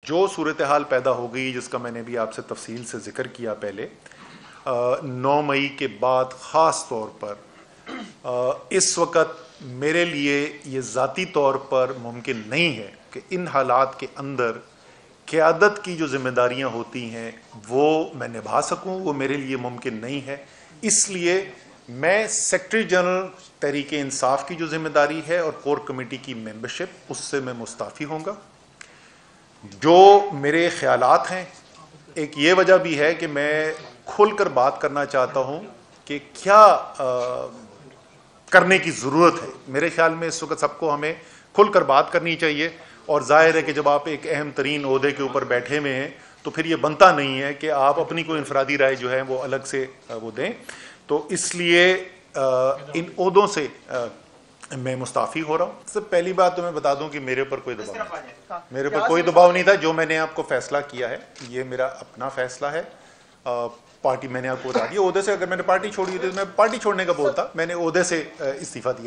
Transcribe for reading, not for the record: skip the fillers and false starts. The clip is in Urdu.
جو صورتحال پیدا ہو گئی جس کا میں نے بھی آپ سے تفصیل سے ذکر کیا پہلے 9 مئی کے بعد خاص طور پر اس وقت میرے لیے یہ ذاتی طور پر ممکن نہیں ہے کہ ان حالات کے اندر قیادت کی جو ذمہ داریاں ہوتی ہیں وہ میں نبھا سکوں، وہ میرے لیے ممکن نہیں ہے۔ اس لیے میں سیکرٹری جنرل تحریک انصاف کی جو ذمہ داری ہے اور کور کمیٹی کی ممبرشپ، اس سے میں مستعفی ہوں گا۔ جو میرے خیالات ہیں، ایک یہ وجہ بھی ہے کہ میں کھل کر بات کرنا چاہتا ہوں کہ کیا کرنے کی ضرورت ہے۔ میرے خیال میں اس وقت سب کو ہمیں کھل کر بات کرنی چاہیے، اور ظاہر ہے کہ جب آپ ایک اہم ترین عہدے کے اوپر بیٹھے ہوئے ہیں تو پھر یہ بنتا نہیں ہے کہ آپ اپنی کوئی انفرادی رائے جو ہے وہ الگ سے وہ دیں۔ تو اس لیے ان عہدوں سے میں مستعفی ہو رہا ہوں۔ سب سے پہلی بات تو میں بتا دوں کہ میرے اوپر کوئی دباؤ نہیں، میرے اوپر کوئی دباؤ نہیں تھا۔ جو میں نے آپ کو فیصلہ کیا ہے یہ میرا اپنا فیصلہ ہے۔ پارٹی میں نے آپ کو بتا دیا، عہدے سے اگر میں نے پارٹی چھوڑی ہوتی تو میں پارٹی چھوڑنے کا بولتا، میں نے عہدے سے استعفیٰ دیا ہے۔